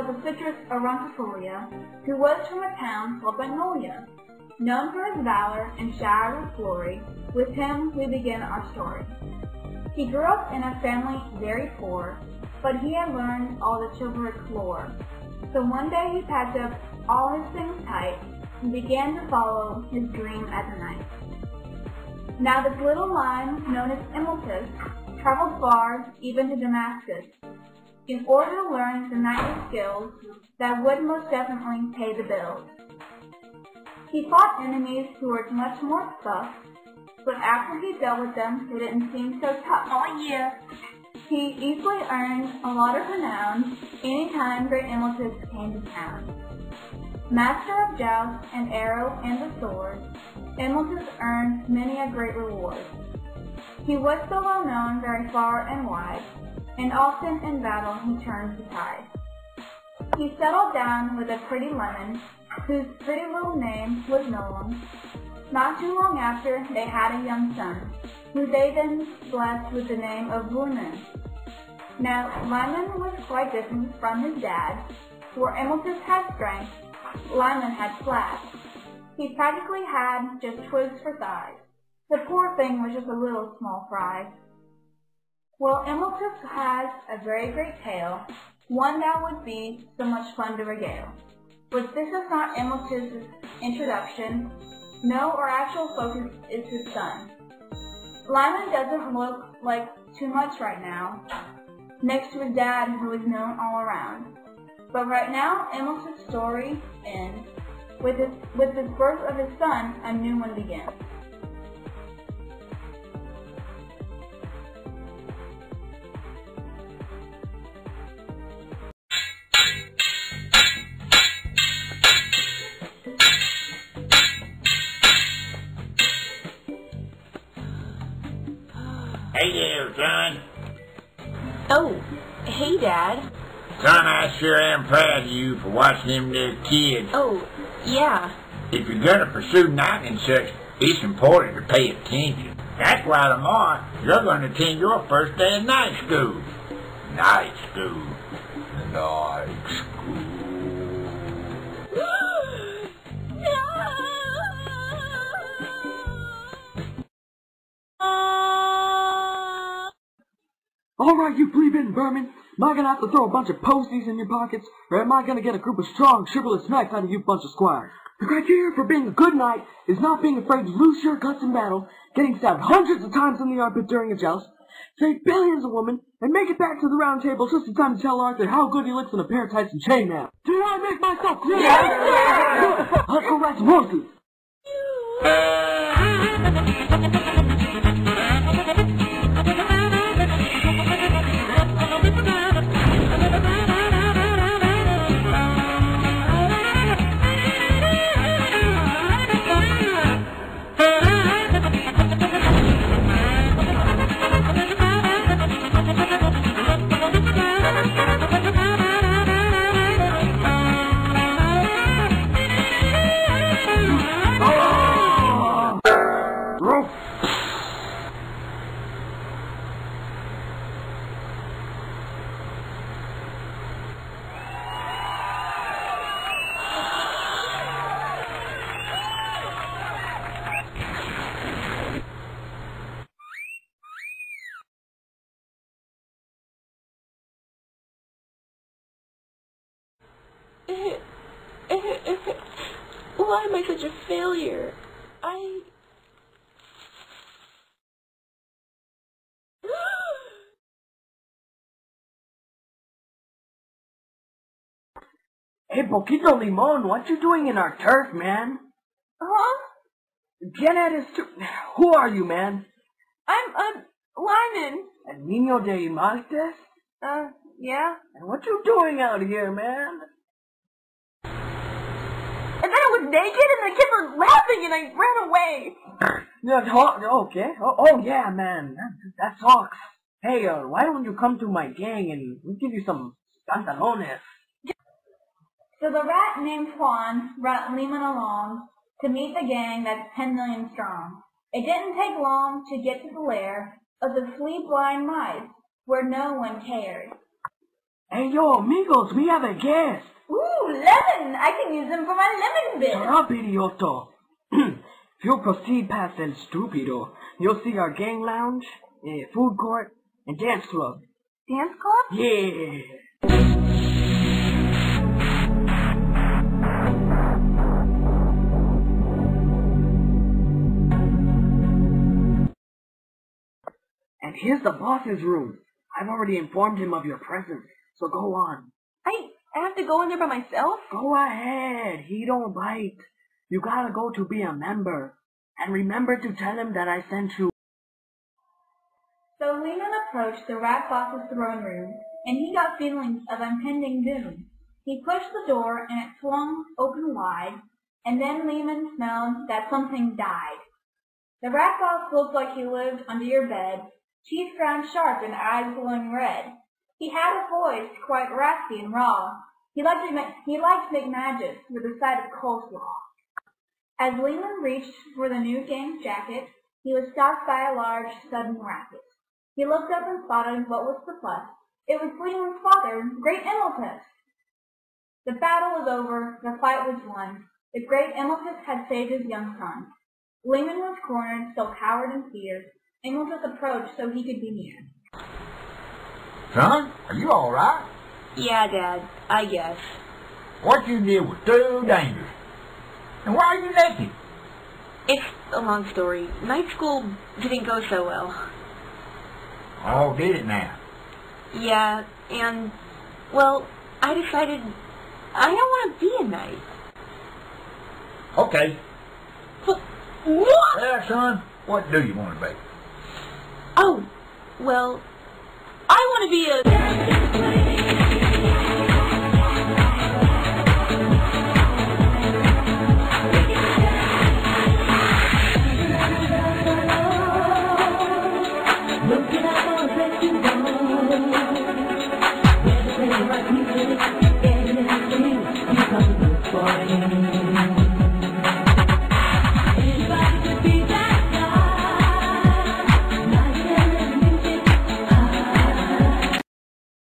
was a citrus orontifolia who was from a town called Magnolia. Known for his valor and showered with glory, with him we begin our story. He grew up in a family very poor, but he had learned all the chivalric lore. So one day he packed up all his things tight and began to follow his dream at the night. Now this little line, known as Immiltus, traveled far, even to Damascus, in order to learn the knightly skills that would most definitely pay the bills. He fought enemies who were much more tough, but after he dealt with them, they didn't seem so tough. Oh yeah! He easily earned a lot of renown anytime great Immiltus came to town. Master of joust and arrow and the sword, Immiltus earned many a great reward. He was so well known very far and wide, and often in battle he turned the tide. He settled down with a pretty lemon, whose pretty little name was Nolan. Not too long after, they had a young son, who they then blessed with the name of Limon. Now, Limon was quite different from his dad. Where Immiltus had strength, Limon had flash. He practically had just twigs for thighs. The poor thing was just a little small fry. Well, Immiltus has a very great tale, one that would be so much fun to regale. But this is not Immiltus' introduction. No, our actual focus is his son. Limon doesn't look like too much right now, next to his dad who is known all around. But right now, Immiltus' story ends. With the birth of his son, a new one begins. Hey there, son. Oh, hey, Dad. Son, I sure am proud of you for watching them there kids. Oh, yeah. If you're gonna pursue knighting and such, it's important to pay attention. That's why tomorrow you're gonna attend your first day of night school. Night school. Night school. Alright, you plebeian vermin, am I gonna have to throw a bunch of posties in your pockets, or am I gonna get a group of strong, chivalrous knights out of you bunch of squires? The criteria for being a good knight is not being afraid to lose your guts in battle, getting stabbed hundreds of times in the armpit during a joust, save billions of women, and make it back to the round table just in time to tell Arthur how good he looks in a pair of tights and chainmail. Do I make myself clear? Yeah. Let's go ride some horses. Why am I such a failure? Hey, Poquito Limon, what you doing in our turf, man? Huh? Get at us too. Who are you, man? I'm Limon. El Niño de Imaltes? Yeah? And what you doing out here, man? And then I was naked and the kids were laughing and I ran away. Okay. Oh, yeah, man. That sucks. Hey, why don't you come to my gang and we'll give you some pantalones? So the rat named Juan brought Limon along to meet the gang that's 10 million strong. It didn't take long to get to the lair of the flea-blind mice, where no one cared. Hey, yo, amigos, we have a guest. Ooh, lemon! I can use them for my lemon bit. Shut up, idioto. If you'll proceed past El Stupido, you'll see our gang lounge, food court, and dance club. Dance club? Yeah. And here's the boss's room. I've already informed him of your presence, so go on. I have to go in there by myself? Go ahead. He don't bite. You gotta go to be a member. And remember to tell him that I sent you. So Limon approached the rat boss's throne room, and he got feelings of impending doom. He pushed the door, and it swung open wide, and then Limon smelled that something died. The rat boss looked like he lived under your bed, teeth ground sharp and eyes glowing red. He had a voice quite raspy and raw. He liked to make magic with a side of coleslaw. As Limon reached for the new gang's jacket, he was stopped by a large, sudden racket. He looked up and spotted what was the fuss. It was Limon's father, Great Immeltus. The battle was over, the fight was won. The Great Immeltus had saved his young son. Limon was cornered, still cowered in fear. Immeltus approached so he could be near. Son, are you all right? Yeah, Dad, I guess. What you did was too dangerous. And why are you naked? It's a long story. Night school didn't go so well. Oh, did it now? Yeah, and, well, I decided I don't want to be a knight. Okay. But what? Well, son, what do you want to be? Oh, well, I want to be a... Looking up on the